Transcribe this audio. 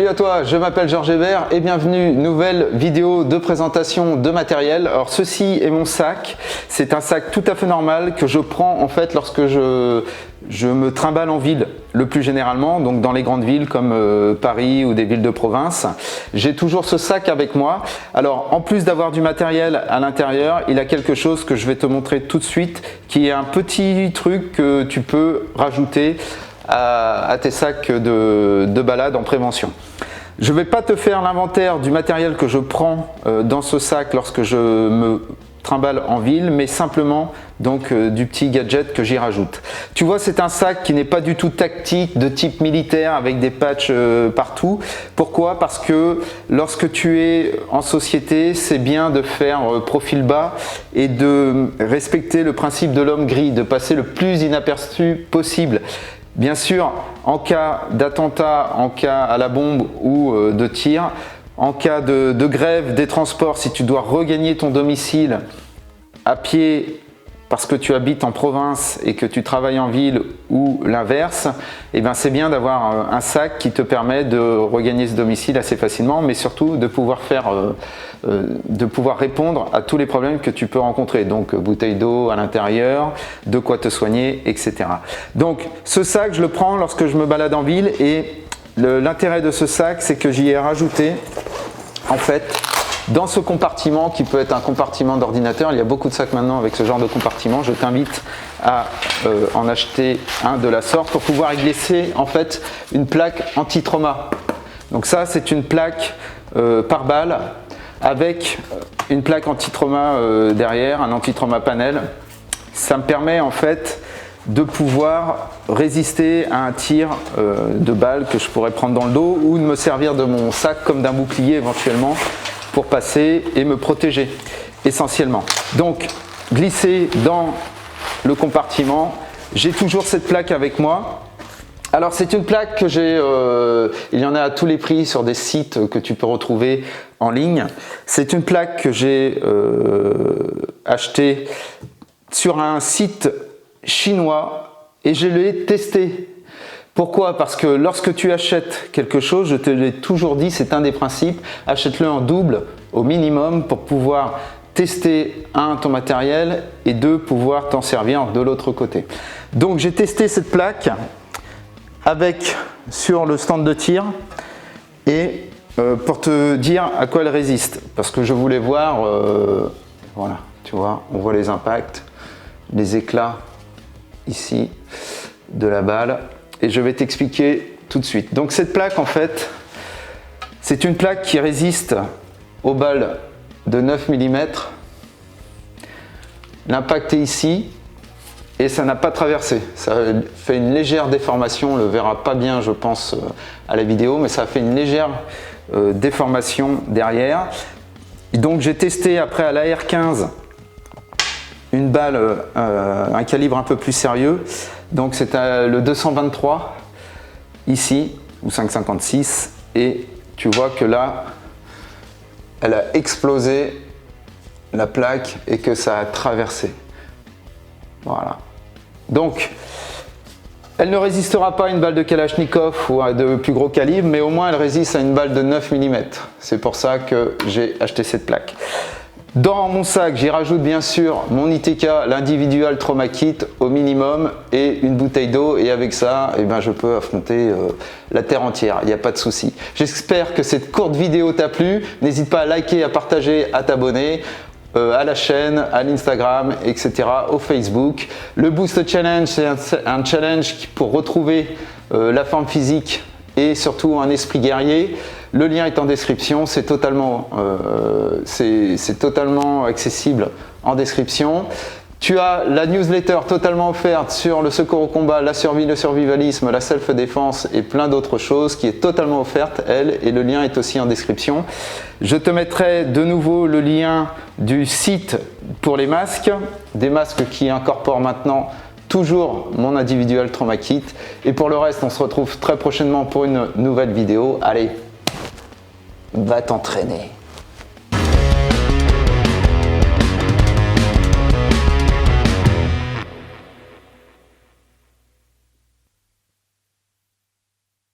Salut à toi, je m'appelle Georges Hébert et bienvenue, nouvelle vidéo de présentation de matériel. Alors ceci est mon sac, c'est un sac tout à fait normal que je prends en fait lorsque je me trimballe en ville, le plus généralement, donc dans les grandes villes comme Paris ou des villes de province. J'ai toujours ce sac avec moi. Alors en plus d'avoir du matériel à l'intérieur, il a quelque chose que je vais te montrer tout de suite, qui est un petit truc que tu peux rajouter à tes sacs de balade en prévention. Je ne vais pas te faire l'inventaire du matériel que je prends dans ce sac lorsque je me trimballe en ville, mais simplement donc du petit gadget que j'y rajoute. Tu vois, c'est un sac qui n'est pas du tout tactique, de type militaire avec des patchs partout. Pourquoi? Parce que lorsque tu es en société, c'est bien de faire profil bas et de respecter le principe de l'homme gris, de passer le plus inaperçu possible. Bien sûr, en cas d'attentat, en cas à la bombe ou de tir, en cas de grève des transports, si tu dois regagner ton domicile à pied parce que tu habites en province et que tu travailles en ville ou l'inverse, eh bien c'est bien d'avoir un sac qui te permet de regagner ce domicile assez facilement, mais surtout de pouvoir répondre à tous les problèmes que tu peux rencontrer. Donc bouteille d'eau à l'intérieur, de quoi te soigner, etc. Donc ce sac, je le prends lorsque je me balade en ville et l'intérêt de ce sac, c'est que j'y ai rajouté en fait dans ce compartiment qui peut être un compartiment d'ordinateur. Il y a beaucoup de sacs maintenant avec ce genre de compartiment. Je t'invite à en acheter un de la sorte pour pouvoir y glisser en fait une plaque anti-trauma. Donc ça, c'est une plaque par balle avec une plaque anti-trauma derrière, un anti-trauma panel. Ça me permet en fait de pouvoir résister à un tir de balle que je pourrais prendre dans le dos ou de me servir de mon sac comme d'un bouclier éventuellement pour passer et me protéger essentiellement. Donc glisser dans le compartiment, j'ai toujours cette plaque avec moi. Alors c'est une plaque que j'ai, il y en a à tous les prix sur des sites que tu peux retrouver en ligne. C'est une plaque que j'ai achetée sur un site chinois et je l'ai testée. Pourquoi? Parce que lorsque tu achètes quelque chose, je te l'ai toujours dit, c'est un des principes, achète-le en double au minimum pour pouvoir tester ton matériel et pouvoir t'en servir de l'autre côté. Donc j'ai testé cette plaque sur le stand de tir et pour te dire à quoi elle résiste, parce que je voulais voir, voilà, tu vois, on voit les impacts, les éclats ici de la balle. Et je vais t'expliquer tout de suite. Donc cette plaque en fait, c'est une plaque qui résiste aux balles de 9 mm. L'impact est ici et ça n'a pas traversé. Ça fait une légère déformation, on ne le verra pas bien je pense à la vidéo, mais ça a fait une légère déformation derrière. Et donc j'ai testé après à l'AR-15 une balle, un calibre un peu plus sérieux. Donc c'est le 223 ici ou 5,56 et tu vois que là elle a explosé la plaque et que ça a traversé. Voilà. Donc elle ne résistera pas à une balle de Kalachnikov ou à de plus gros calibre, mais au moins elle résiste à une balle de 9 mm. C'est pour ça que j'ai acheté cette plaque. Dans mon sac, j'y rajoute bien sûr mon ITK, l'individual trauma kit au minimum et une bouteille d'eau et avec ça, eh ben, je peux affronter la terre entière, il n'y a pas de souci. J'espère que cette courte vidéo t'a plu, n'hésite pas à liker, à partager, à t'abonner à la chaîne, à l'Instagram, etc., au Facebook. Le Boost Challenge, c'est un challenge pour retrouver la forme physique et surtout un esprit guerrier. Le lien est en description, c'est totalement accessible en description. Tu as la newsletter totalement offerte sur le secours au combat, la survie, le survivalisme, la self-défense et plein d'autres choses qui est totalement offerte, elle, et le lien est aussi en description. Je te mettrai de nouveau le lien du site pour les masques, des masques qui incorporent maintenant toujours mon individual trauma kit. Et pour le reste, on se retrouve très prochainement pour une nouvelle vidéo. Allez, va t'entraîner.